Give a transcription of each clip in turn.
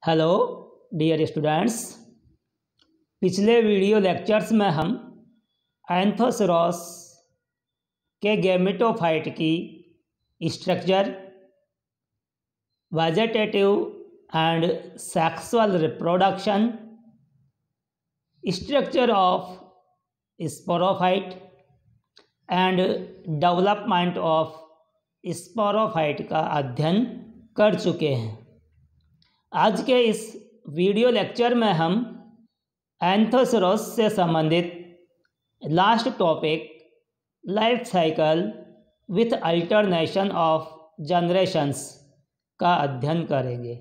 Hello dear students. पिछले video lectures में हम एंथोसेरॉस के गैमेटोफाइट की structure, vegetative and sexual reproduction, structure of sporophyte and development of sporophyte का अध्ययन कर चुके हैं। आज के इस वीडियो लेक्चर में हम एंथोसेरॉस से संबंधित last topic life cycle with alternation of generations का अध्ययन करेंगे।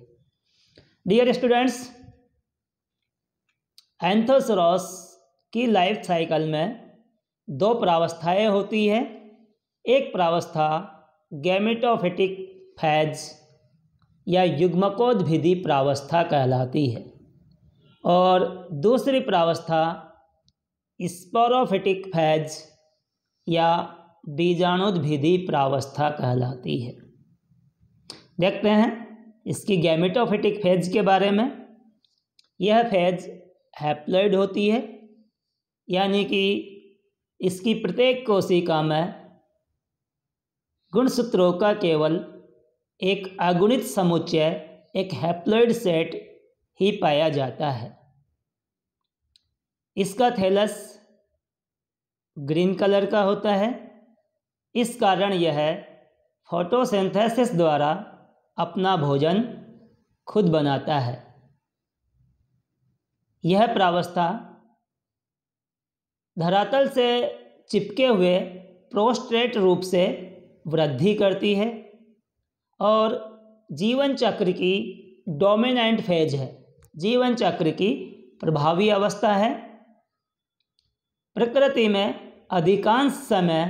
डियर स्टूडेंट्स, एंथोसेरॉस की लाइफ साइकिल में दो प्रावस्थाएं होती है। एक प्रावस्था गैमेटोफिटिक फेज या युग्मकोद्भिदी प्रावस्था कहलाती है और दूसरी प्रावस्था स्पोरोफिटिक फेज या बीजाणुद्भिदी प्रावस्था कहलाती है। देखते हैं इसकी गैमेटोफिटिक फेज के बारे में। यह फेज हैप्लॉइड होती है, यानी कि इसकी प्रत्येक कोशिका में गुणसूत्रों का केवल एक अगुणित समुच्चय, एक हैप्लॉइड सेट ही पाया जाता है। इसका थैलस ग्रीन कलर का होता है। इस कारण यह फोटोसिंथेसिस द्वारा अपना भोजन खुद बनाता है। यह प्रावस्था धरातल से चिपके हुए प्रोस्ट्रेट रूप से वृद्धि करती है और जीवन चक्र की डोमिनेंट फेज है, जीवन चक्र की प्रभावी अवस्था है। प्रकृति में अधिकांश समय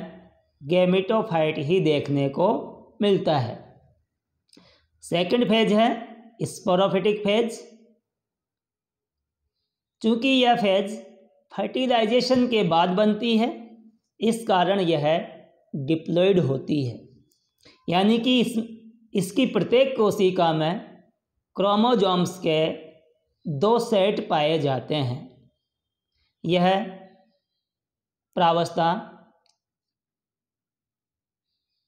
गैमेटोफाइट ही देखने को मिलता है। सेकंड फेज है स्पोरोफिटिक फेज। चूँकि यह फेज फर्टिलाइजेशन के बाद बनती है, इस कारण यह डिप्लॉइड होती है, यानी कि इसकी प्रत्येक कोशिका में क्रोमोसोम्स के दो सेट पाए जाते हैं। यह प्रावस्था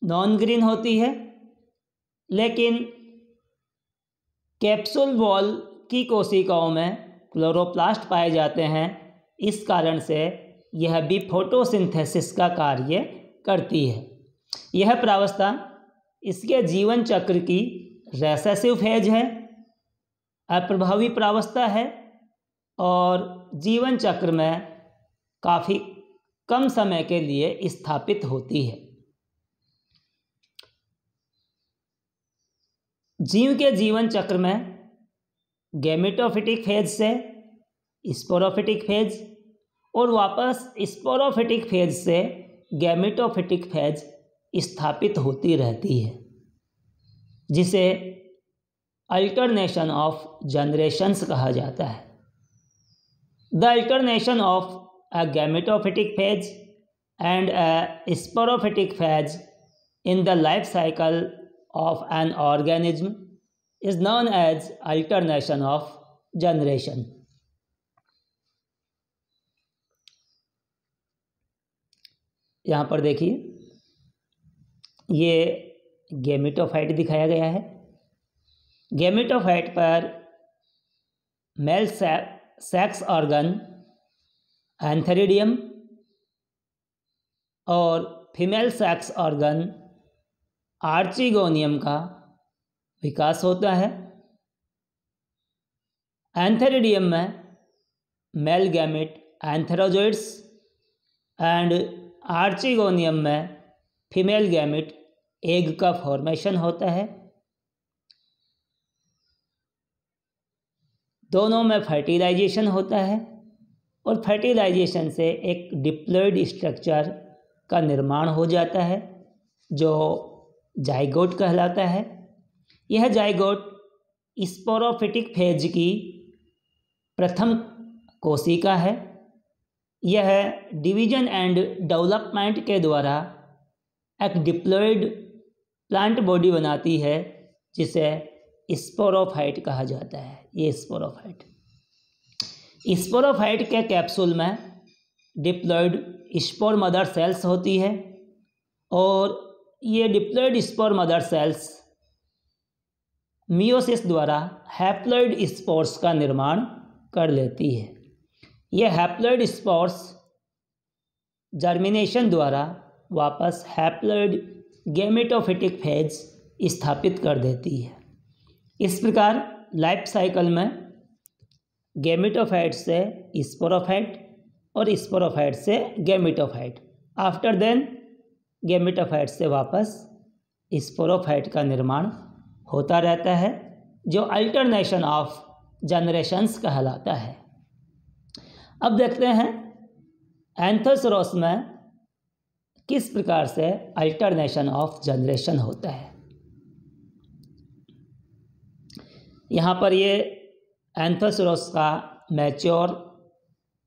नॉन ग्रीन होती है, लेकिन कैप्सूल वॉल की कोशिकाओं में क्लोरोप्लास्ट पाए जाते हैं। इस कारण से यह भी फोटोसिंथेसिस का कार्य करती है। यह प्रावस्था इसके जीवन चक्र की रेसेसिव फेज है, अप्रभावी प्रावस्था है और जीवन चक्र में काफ़ी कम समय के लिए स्थापित होती है। जीव के जीवन चक्र में गैमेटोफिटिक फेज से स्पोरोफिटिक फेज और वापस स्पोरोफिटिक फेज से गैमेटोफिटिक फेज स्थापित होती रहती है, जिसे अल्टरनेशन ऑफ जनरेशंस कहा जाता है। The alternation of a gametophytic phase and a sporophytic phase in the life cycle of an organism is known as alternation of generation. यहाँ पर देखिए, ये गैमेटोफाइट दिखाया गया है। गैमेटोफाइट पर मेल सेक्स ऑर्गन एंथेरिडियम और फीमेल सेक्स ऑर्गन आर्चिगोनियम का विकास होता है। एंथेरिडियम में मेल गैमेट एंथेरोजोइड्स एंड आर्चिगोनियम में फीमेल गैमेट एग का फॉर्मेशन होता है। दोनों में फर्टिलाइजेशन होता है और फर्टिलाइजेशन से एक डिप्लॉइड स्ट्रक्चर का निर्माण हो जाता है, जो जाइगोट कहलाता है। यह जाइगोट स्पोरोफिटिक फेज की प्रथम कोशिका है। यह डिवीजन एंड डेवलपमेंट के द्वारा एक डिप्लॉइड प्लांट बॉडी बनाती है, जिसे स्पोरोफाइट कहा जाता है। ये स्पोरोफाइट, स्पोरोफाइट के कैप्सूल में डिप्लॉइड स्पोर मदर सेल्स होती है और ये diploid spore mother cells meiosis द्वारा हैप्लॉइड स्पोर्स का निर्माण कर लेती है। ये हैप्लॉइड स्पोर्स जर्मिनेशन द्वारा वापस हैप्लॉइड गैमेटोफिटिक फेज स्थापित कर देती है। इस प्रकार लाइफ साइकिल में गैमेटोफाइट से स्पोरोफाइट और स्पोरोफाइट से गैमेटोफाइट, आफ्टर देन गैमेटोफाइट से वापस स्पोरोफाइट का निर्माण होता रहता है, जो अल्टरनेशन ऑफ जनरेशंस कहलाता है। अब देखते हैं एंथोसोरस में किस प्रकार से अल्टरनेशन ऑफ जनरेशन होता है। यहाँ पर ये एंथोसोरस का मैच्योर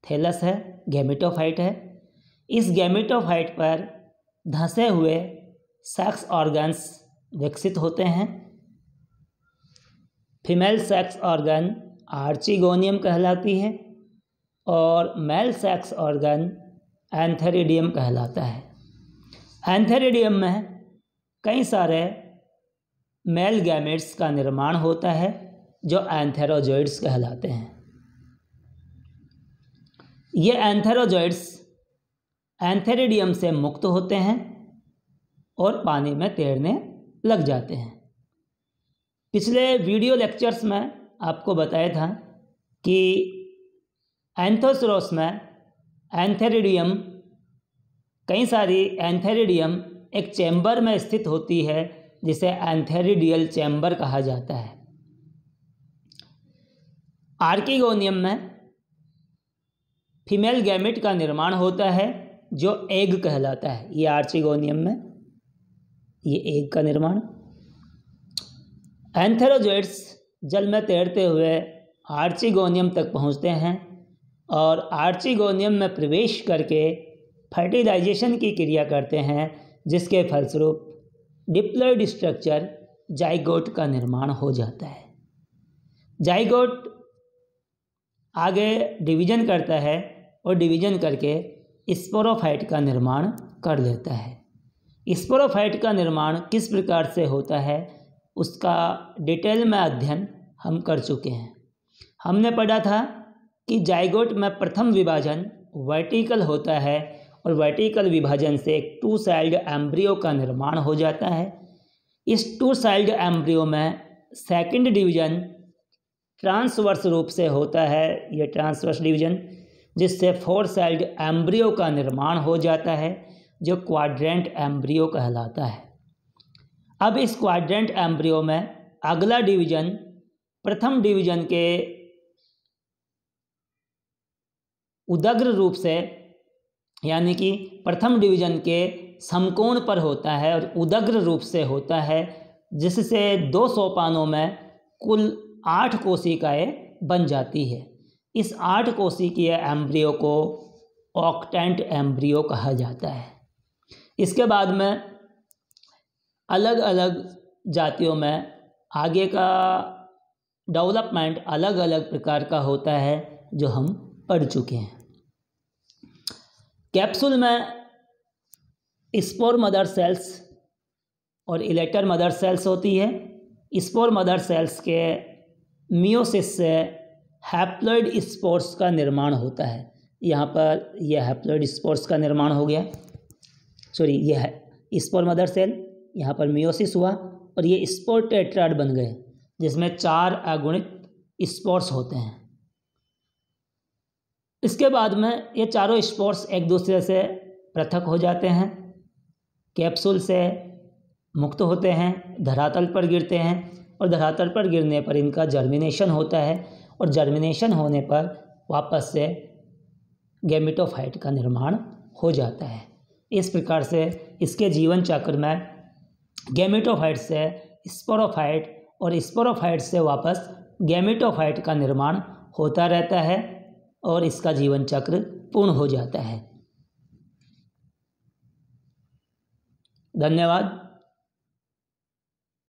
थैलस है, गैमेटोफाइट है। इस गैमेटोफाइट पर धंसे हुए सेक्स ऑर्गन्स विकसित होते हैं। फीमेल सेक्स ऑर्गन आर्चिगोनियम कहलाती है और मेल सेक्स ऑर्गन एंथेरिडियम कहलाता है। एंथेरिडियम में कई सारे मेल गैमेट्स का निर्माण होता है जो एंथेरोजोइड्स कहलाते हैं। ये एंथेरोजोइड्स एंथेरिडियम से मुक्त होते हैं और पानी में तैरने लग जाते हैं। पिछले वीडियो लेक्चर्स में आपको बताया था कि एंथोसोरस में एंथेरिडियम, कई सारी एंथेरिडियम एक चैम्बर में स्थित होती है जिसे एंथेरिडियल चैम्बर कहा जाता है। आर्किगोनियम में फीमेल गैमेट का निर्माण होता है जो एग कहलाता है। ये आर्चिगोनियम में ये एग का निर्माण। एंथेरोजोइड्स जल में तैरते हुए आर्चिगोनियम तक पहुंचते हैं और आर्चिगोनियम में प्रवेश करके फर्टिलाइजेशन की क्रिया करते हैं, जिसके फलस्वरूप डिप्लॉइड स्ट्रक्चर जाइगोट का निर्माण हो जाता है। जाइगोट आगे डिवीजन करता है और डिवीजन करके स्पोरोफाइट का निर्माण कर लेता है। स्पोरोफाइट का निर्माण किस प्रकार से होता है उसका डिटेल में अध्ययन हम कर चुके हैं। हमने पढ़ा था कि जाइगोट में प्रथम विभाजन वर्टिकल होता है और वर्टिकल विभाजन से एक टू साइल्ड एम्ब्रियो का निर्माण हो जाता है। इस टू साइल्ड एम्ब्रियो में सेकंड डिवीजन ट्रांसवर्स रूप से होता है, ये ट्रांसवर्स डिवीजन, जिससे फोर साइल्ड एम्ब्रियो का निर्माण हो जाता है जो क्वाड्रेंट एम्ब्रियो कहलाता है। अब इस क्वाड्रेंट एम्ब्रियो में अगला डिवीजन प्रथम डिवीजन के उदग्र रूप से, यानी कि प्रथम डिवीजन के समकोण पर होता है और उदग्र रूप से होता है, जिससे 2 सोपानों में कुल 8 कोशिकाएँ बन जाती है। इस 8 कोशिकीय एम्ब्रियो को ऑक्टेंट एम्ब्रियो कहा जाता है। इसके बाद में अलग अलग जातियों में आगे का डेवलपमेंट अलग अलग प्रकार का होता है जो हम पढ़ चुके हैं। कैप्सूल में स्पोर मदर सेल्स और इलेक्टर मदर सेल्स होती है। स्पोर मदर सेल्स के मियोसिस से हैप्लॉइड स्पोर्स का निर्माण होता है। यहाँ पर यह हैप्लॉइड स्पोर्स का निर्माण हो गया, सॉरी यह है स्पोर मदर सेल, यहाँ पर मियोसिस हुआ और ये स्पोर टेट्राड बन गए जिसमें 4 अगुणित स्पोर्स होते हैं। इसके बाद में ये चारों स्पोर्स एक दूसरे से पृथक हो जाते हैं, कैप्सूल से मुक्त होते हैं, धरातल पर गिरते हैं और धरातल पर गिरने पर इनका जर्मिनेशन होता है और जर्मिनेशन होने पर वापस से गैमेटोफाइट का निर्माण हो जाता है। इस प्रकार से इसके जीवन चक्र में गैमेटोफाइट से स्पोरोफाइट और स्पोरोफाइट से वापस गैमेटोफाइट का निर्माण होता रहता है और इसका जीवन चक्र पूर्ण हो जाता है। धन्यवाद।